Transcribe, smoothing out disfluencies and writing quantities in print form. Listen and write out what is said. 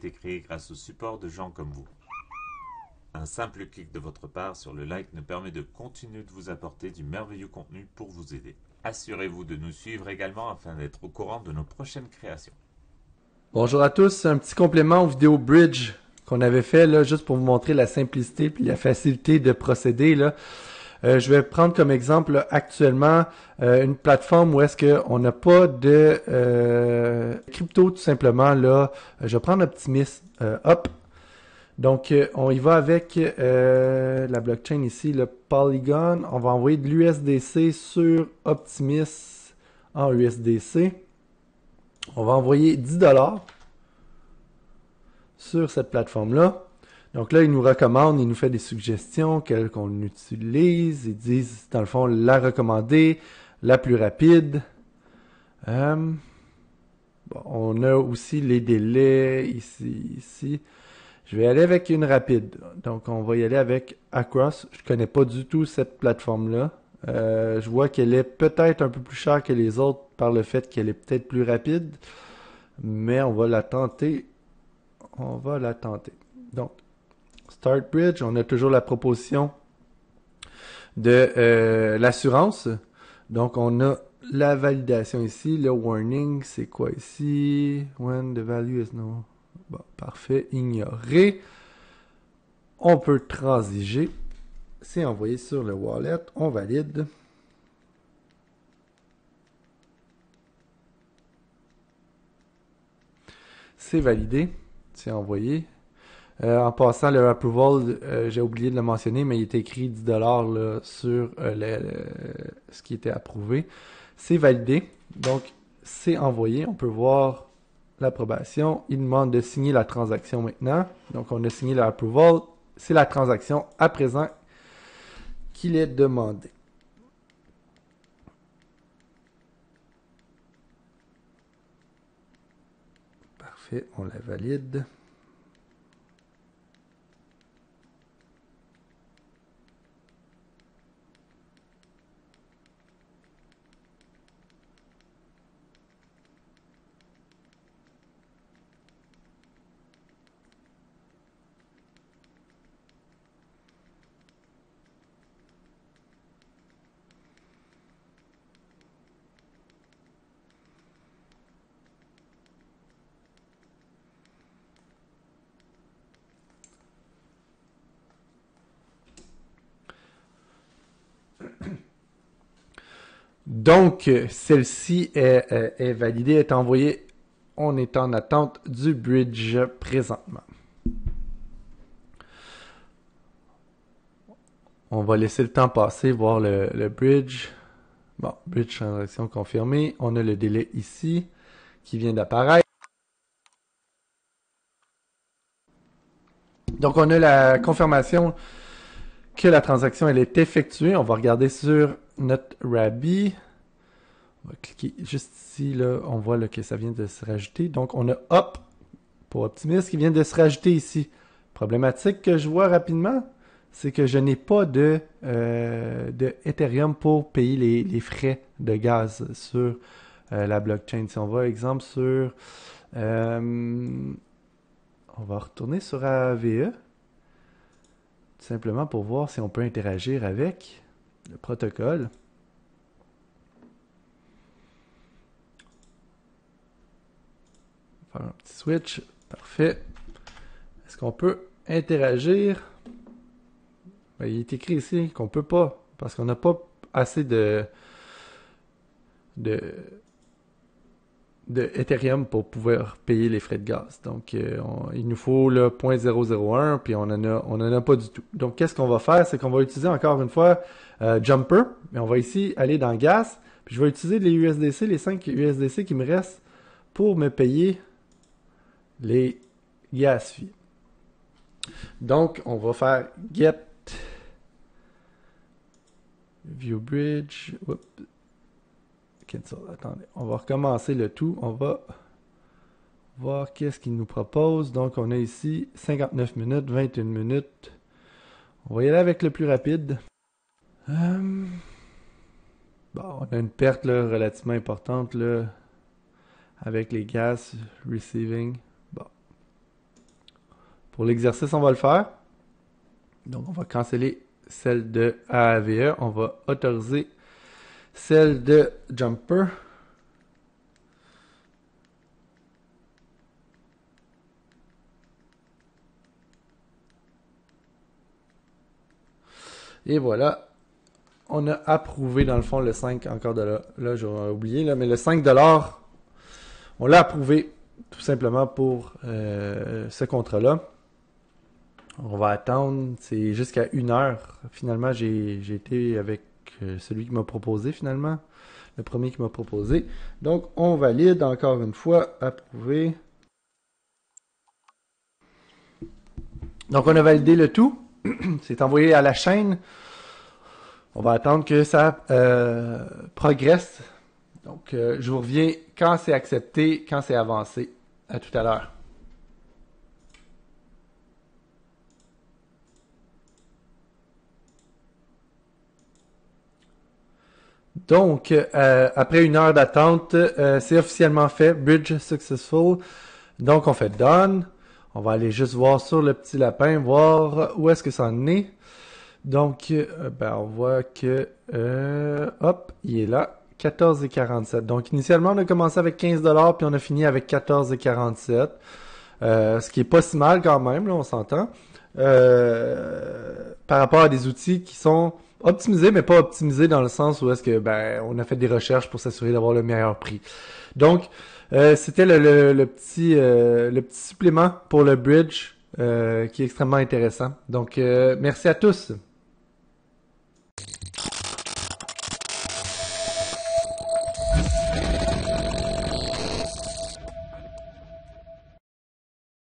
été créé grâce au support de gens comme vous. Un simple clic de votre part sur le like nous permet de continuer de vous apporter du merveilleux contenu pour vous aider. Assurez-vous de nous suivre également afin d'être au courant de nos prochaines créations. Bonjour à tous, un petit complément aux vidéos Bridge qu'on avait fait là, juste pour vous montrer la simplicité et la facilité de procéder là. Je vais prendre comme exemple là, actuellement une plateforme où est-ce qu'on n'a pas de crypto tout simplement là. Je vais prendre Optimism, hop. Donc on y va avec la blockchain ici, le Polygon. On va envoyer de l'USDC sur Optimism en USDC. On va envoyer 10$ sur cette plateforme-là. Donc là, il nous recommande, il nous fait des suggestions, quelles qu'on utilise. Ils disent, dans le fond, la recommandée, la plus rapide. Bon, on a aussi les délais ici. Je vais aller avec une rapide. Donc, on va y aller avec Across. Je connais pas du tout cette plateforme-là. Je vois qu'elle est peut-être un peu plus chère que les autres par le fait qu'elle est peut-être plus rapide. Mais on va la tenter. On va la tenter. Donc, Start Bridge, on a toujours la proposition de l'assurance. Donc, on a la validation ici. Le warning, c'est quoi ici? When the value is no... Bon, parfait. Ignorer. On peut transiger. C'est envoyé sur le wallet. On valide. C'est validé. C'est envoyé. En passant, le approval, j'ai oublié de le mentionner, mais il est écrit 10$ là, sur ce qui était approuvé. C'est validé, donc c'est envoyé. On peut voir l'approbation. Il demande de signer la transaction maintenant. Donc on a signé l'approval. C'est la transaction à présent qu'il est demandé. Parfait, on la valide. Donc, celle-ci est validée, est envoyée. On est en attente du bridge présentement. On va laisser le temps passer, voir le bridge. Bon, bridge transaction confirmée. On a le délai ici qui vient d'apparaître. Donc, on a la confirmation que la transaction elle est effectuée. On va regarder sur notre Rabbi. On va cliquer juste ici, là, on voit là, que ça vient de se rajouter. Donc, on a Hop pour Optimism qui vient de se rajouter ici. Problématique que je vois rapidement, c'est que je n'ai pas de Ethereum pour payer les frais de gaz sur la blockchain. Si on va, exemple, sur... on va retourner sur AVE, tout simplement pour voir si on peut interagir avec le protocole. Faire un petit switch. Parfait. Est-ce qu'on peut interagir? Ben, il est écrit ici qu'on peut pas, parce qu'on n'a pas assez de Ethereum pour pouvoir payer les frais de gaz. Donc, il nous faut le 0.001, puis on en a pas du tout. Donc, qu'est-ce qu'on va faire? C'est qu'on va utiliser encore une fois Jumper, mais on va ici aller dans Gas, puis je vais utiliser les USDC, les 5 USDC qui me restent pour me payer les gas fees. Donc, on va faire get view bridge. Oups. Cancel. Attendez, on va recommencer le tout. On va voir qu'est-ce qu'il nous propose. Donc, on a ici 59 minutes, 21 minutes. On va y aller avec le plus rapide. Bon, on a une perte là, relativement importante là, avec les gas receiving. Bon. Pour l'exercice, on va le faire. Donc, on va canceller celle de AAVE. On va autoriser celle de Jumper. Et voilà. On a approuvé, dans le fond, le 5 encore de là. Là, j'aurais oublié, là, mais le 5$, on l'a approuvé tout simplement pour ce contrat-là. On va attendre, c'est jusqu'à 1 heure. Finalement, j'ai été avec celui qui m'a proposé, finalement. Le premier qui m'a proposé. Donc, on valide encore une fois, approuvé. Donc, on a validé le tout. C'est envoyé à la chaîne. On va attendre que ça progresse. Donc, je vous reviens quand c'est accepté, quand c'est avancé. À tout à l'heure. Donc, après 1 heure d'attente, c'est officiellement fait. Bridge successful. Donc, on fait done. On va aller juste voir sur le petit lapin, voir où est-ce que ça en est. Donc, on voit que, hop, il est là, 14,47. Donc, initialement, on a commencé avec 15$, puis on a fini avec 14,47. Ce qui est pas si mal quand même, là, on s'entend. Par rapport à des outils qui sont optimisés, mais pas optimisés dans le sens où est-ce que, on a fait des recherches pour s'assurer d'avoir le meilleur prix. Donc, c'était le petit supplément pour le bridge qui est extrêmement intéressant. Donc, merci à tous.